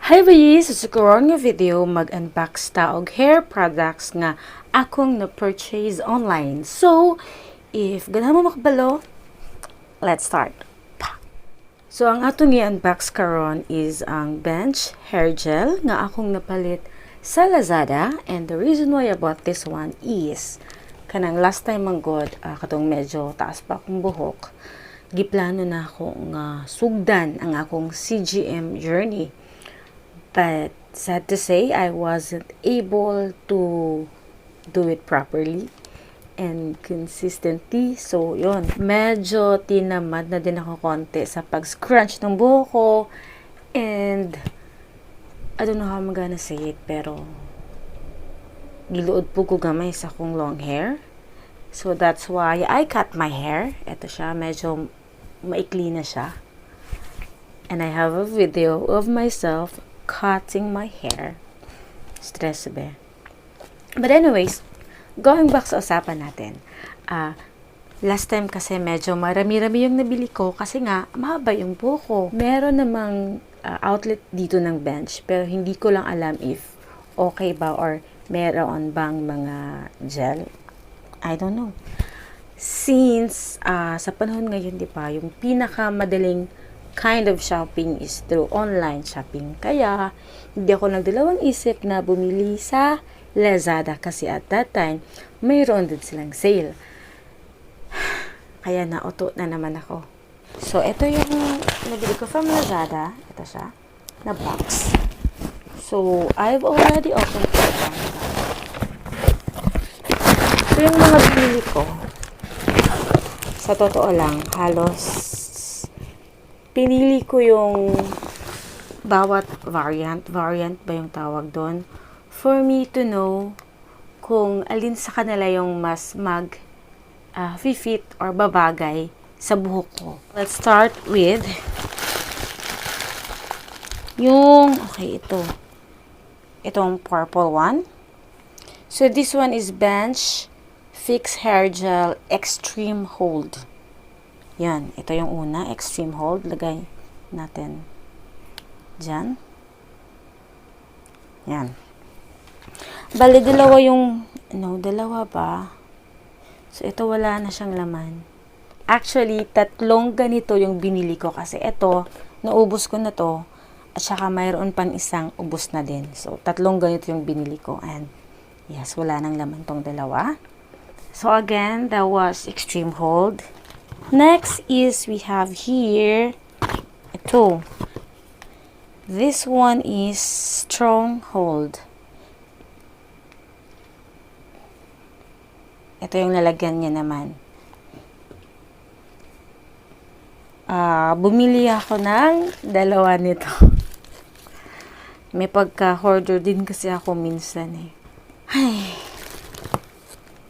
Hi guys! Sa karon nga video, mag-unbox ta og hair products nga akong na-purchase online. So, if ganahan mo makabalo, let's start. So, ang atong i-unbox karon is ang Bench Hair Gel nga akong napalit sa Lazada. And the reason why I bought this one is kanang last time manggod, katong medyo taas pa akong buhok, giplano na ako nga sugdan ang akong CGM journey. But sad to say, I wasn't able to do it properly and consistently. So, yun. Medyo tinamad na din ako konti sa pag-scrunch ng buhok ko. And, I don't know how I'm gonna say it, pero giluod po ko gamay sa akong long hair. So, that's why I cut my hair. Ito siya, medyo maikli na siya. And I have a video of myself cutting my hair. Stress ba? But anyways, going back sa usapan natin. Last time kasi medyo marami-rami yung nabili ko kasi nga mahaba yung buhok ko. Meron namang outlet dito ng Bench pero hindi ko lang alam if okay ba or meron bang mga gel. I don't know. Since sa panahon ngayon, di ba, yung pinakamadaling kind of shopping is through online shopping. Kaya, hindi ako nagdalawang isip na bumili sa Lazada kasi at that time, mayroon din silang sale. Kaya nauto na naman ako. So, ito yung nabili ko from Lazada. Ito siya, na box. So, I've already opened it. Ito yung mga binili ko. Sa totoo lang, halos pinili ko yung bawat variant ba yung tawag doon, for me to know kung alin sa kanila yung mas fit or babagay sa buhok ko. Let's start with yung, itong purple one. So this one is Bench Fix Hair Gel Extreme Hold. Yan, ito yung una, extreme hold. Lagay natin dyan. Yan. Bali, dalawa yung, dalawa ba? So, ito wala na siyang laman. Actually, tatlong ganito yung binili ko kasi ito, naubos ko na to. At saka mayroon pang isang ubos na din. So, tatlong ganito yung binili ko. And, yes, wala nang laman tong dalawa. So, again, that was extreme hold. Next is we have here ito. This one is stronghold. Ito yung lalagyan niya naman. Bumili ako ng dalawa nito. May pagka-hoarder din kasi ako minsan eh. Ay.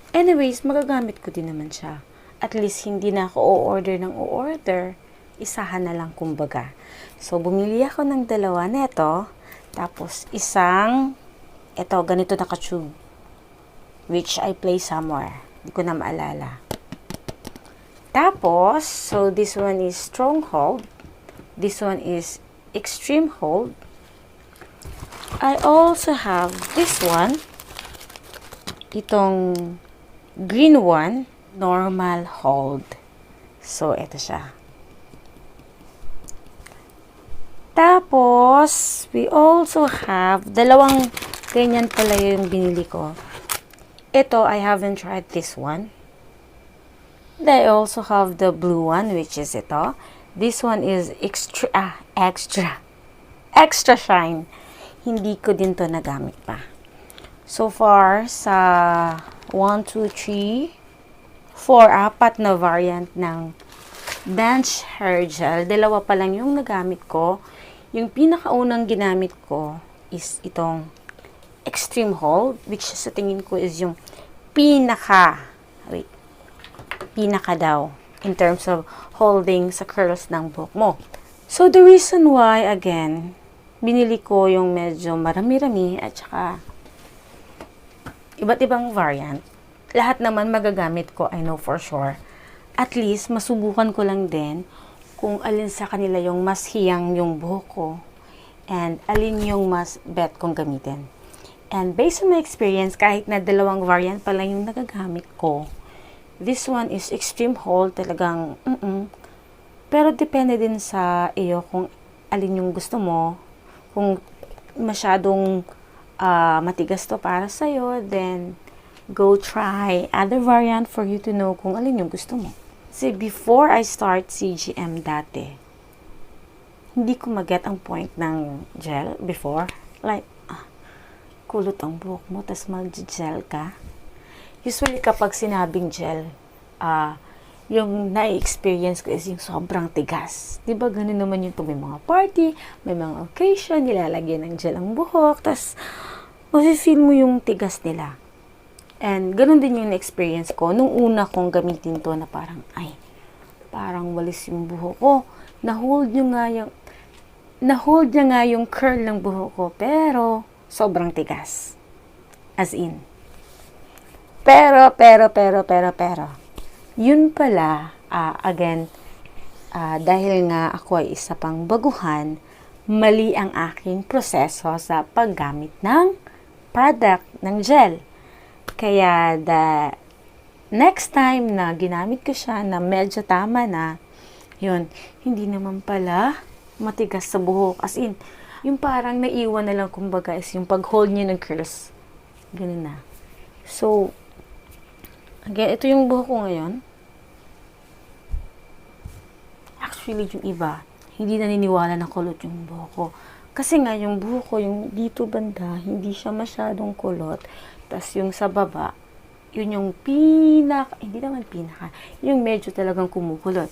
Anyways, magagamit ko din naman siya. At least, hindi na ako o-order ng o-order. Isahan na lang kumbaga. So, bumili ako ng dalawa neto. Tapos, isang, ganito naka-tube. Which I place somewhere. Hindi ko na maalala. Tapos, so this one is stronghold. This one is extreme hold. I also have this one. Itong green one. Normal hold. So, ito siya. Tapos, we also have, dalawang ganyan pala yung binili ko. Ito, I haven't tried this one. I also have the blue one, which is ito. This one is extra shine. Hindi ko din to nagamit pa. So far, sa 1, 2, 3, 4 na variant ng Bench Hair Gel. Dalawa pa lang yung nagamit ko. Yung pinakaunang ginamit ko is itong Extreme Hold, which sa tingin ko is yung pinaka daw in terms of holding sa curls ng buhok mo. So, the reason why, again, binili ko yung medyo marami-rami at saka iba't ibang variant. Lahat naman magagamit ko, I know for sure. At least, masubukan ko lang din kung alin sa kanila yung mas hiyang yung buhok ko and alin yung mas bet kong gamitin. And based on my experience, kahit na dalawang variant pala yung nagagamit ko, this one is extreme hold, talagang pero depende din sa iyo kung alin yung gusto mo. Kung masyadong matigas to para sa'yo, then go try other variant for you to know kung alin yung gusto mo. See, before I start CGM dati, hindi ko mag-get ang point ng gel before. Like, kulot ang buhok mo, tas mag-gel ka. Usually, kapag sinabing gel, yung na-experience ko is yung sobrang tigas. Diba ganun naman yung pag may mga party, may mga occasion, nilalagyan ng gel ang buhok, tas mafe-feel mo yung tigas nila. And ganun din yung experience ko nung una kong gamitin to na parang, parang walis yung buhok ko. Na-hold niya nga yung curl ng buhok ko, pero sobrang tigas. As in. Pero, yun pala, again, dahil nga ako ay isa pang baguhan, mali ang aking proseso sa paggamit ng product ng gel. Kaya, next time na ginamit ko siya na medyo tama na, yun, hindi naman pala matigas sa buhok. As in, yung parang naiwan na lang kumbaga is yung pag-hold niya ng curls. Ganun na. So, again, ito yung buhok ko ngayon. Actually, yung iba, hindi naniniwala na kulot yung buhok ko. Kasi nga, yung buhok ko, yung dito banda, hindi siya masyadong kulot. Tapos yung sa baba, yun yung hindi naman yung medyo talagang kumukulot.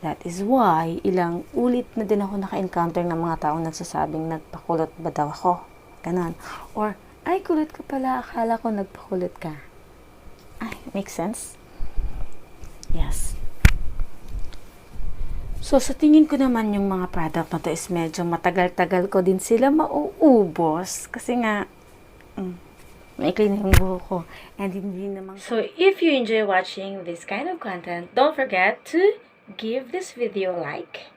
That is why, ilang ulit na din ako naka-encounter ng mga taong nagsasabing nagpakulot ba daw ako. Ganon. Or, ay, kulot ka pala, akala ko nagpakulot ka. Ay, makes sense? Yes. So, sa tingin ko naman yung mga product na to is medyo matagal-tagal ko din sila mauubos. Kasi nga, maikli na yung buhok ko. And hindi naman. So, if you enjoy watching this kind of content, don't forget to give this video a like.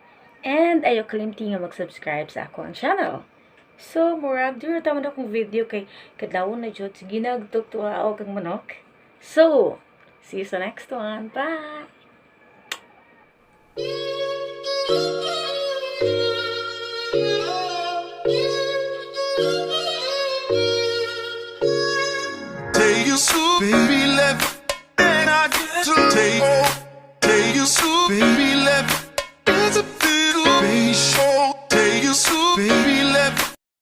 And ayaw kalimti nga mag-subscribe sa akong channel. So, murag, dito tama na akong video kay kadlawon na dyan. Sige na, agtuktuwa o kang manok. So, see you sa next one. Bye!